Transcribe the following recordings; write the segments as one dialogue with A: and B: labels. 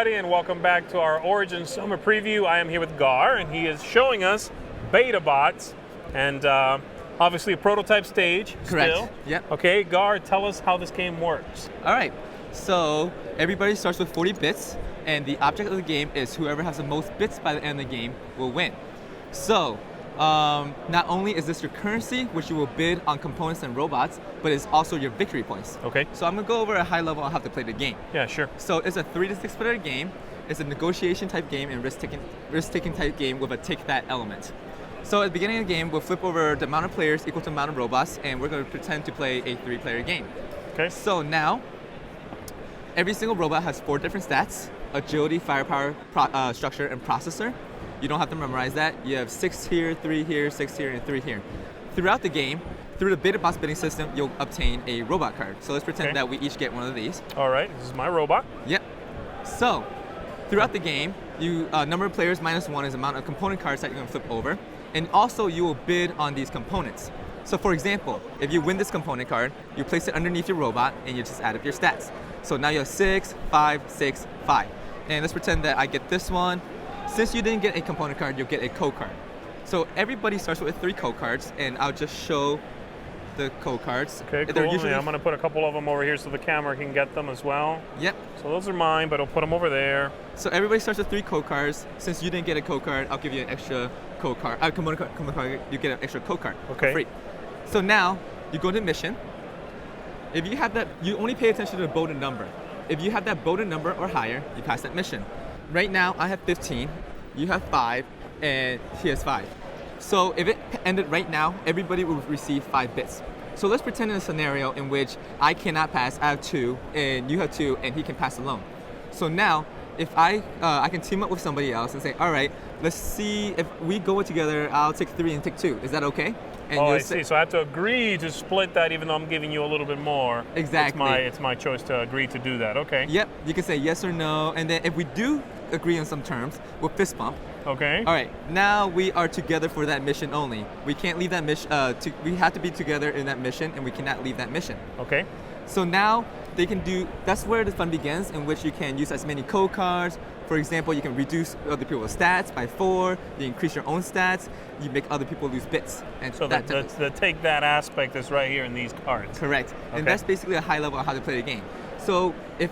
A: everybody, and welcome back to our Origin Summer Preview. I am here with Gar, and he is showing us BetaBotz, and obviously a prototype stage.
B: Correct.
A: Still.
B: Yep.
A: Okay, Gar, tell us how this game works.
B: All right. So everybody starts with 40 bits, and the object of the game is whoever has the most bits by the end of the game will win. So not only is this your currency, which you will bid on components and robots, but it's also your victory points.
A: Okay.
B: So I'm gonna go over a high level on how to play the game.
A: Yeah, sure.
B: So it's a 3 to 6 player game. It's a negotiation type game and risk-taking type game with a take-that element. So at the beginning of the game, we'll flip over the amount of players equal to the amount of robots, and we're going to pretend to play a 3-player game.
A: Okay.
B: So now, every single robot has 4 different stats: agility, firepower, structure, and processor. You don't have to memorize that. You have 6 here, 3 here, 6 here, and 3 here. Throughout the game, through the BetaBotz bidding system, you'll obtain a robot card. So let's pretend that we each get one of these.
A: All right, this is my robot.
B: Yep. So, throughout the game, you number of players minus 1 is the amount of component cards that you're going to flip over. And also, you will bid on these components. So for example, if you win this component card, you place it underneath your robot and you just add up your stats. So now you have 6, 5, 6, 5. And let's pretend that I get this one. Since you didn't get a component card, you'll get a code card. So everybody starts with 3 code cards, and I'll just show the code cards.
A: Okay, cool. Yeah, I'm going to put a couple of them over here so the camera can get them as well.
B: Yep.
A: So those are mine, but I'll put them over there.
B: So everybody starts with 3 code cards. Since you didn't get a code card, I'll give you an extra code card. Component card, you get an extra code card.
A: Okay.
B: Free. So now you go to mission. If you have that, you only pay attention to the Bowden number. If you have that Bowden number or higher, you pass that mission. Right now, I have 15, you have 5, and he has 5. So if it ended right now, everybody would receive 5 bits. So let's pretend in a scenario in which I cannot pass, I have 2, and you have 2, and he can pass alone. So now, if I can team up with somebody else and say, all right, let's see if we go together, I'll take 3 and take 2. Is that okay? And
A: I see. So I have to agree to split that even though I'm giving you a little bit more.
B: Exactly.
A: It's my choice to agree to do that. Okay.
B: Yep. You can say yes or no, and then if we do agree on some terms, we'll fist bump.
A: Okay.
B: All right. Now we are together for that mission only. We can't leave that mission. We have to be together in that mission, and we cannot leave that mission.
A: Okay.
B: So now they can do. That's where the fun begins, in which you can use as many code cards. For example, you can reduce other people's stats by 4. You increase your own stats. You make other people lose bits. And
A: so the take that aspect is right here in these cards.
B: Correct.
A: Okay.
B: And that's basically a high level on how to play the game. So if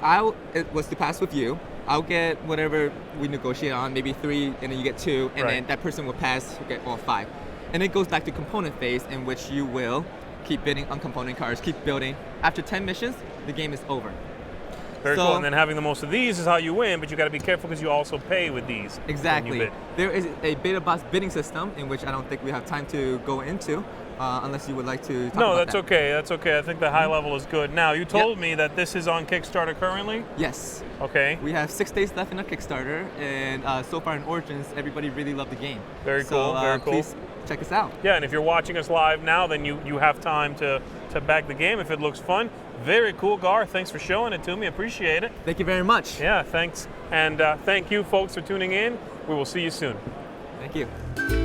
B: it was to pass with you, I'll get whatever we negotiate on, maybe 3, and then you get 2, and then that person will pass, you get all 5. And it goes back to component phase, in which you will keep bidding on component cards, keep building. After 10 missions, the game is over.
A: Very cool. And then having the most of these is how you win, but you got to be careful because you also pay with these.
B: Exactly. There is a BetaBotz bidding system, in which I don't think we have time to go into, unless you would like to talk about that.
A: No, that's okay. That's okay. I think the high level is good. Now, you told me that this is on Kickstarter currently?
B: Yes.
A: Okay.
B: We have 6 days left in our Kickstarter, and so far in Origins, everybody really loved the game.
A: Very cool. Very cool.
B: Please check us out.
A: Yeah, and if you're watching us live now, then you have time to back the game if it looks fun. Very cool, Gar. Thanks for showing it to me. Appreciate it.
B: Thank you very much.
A: Yeah, thanks. And thank you, folks, for tuning in. We will see you soon.
B: Thank you.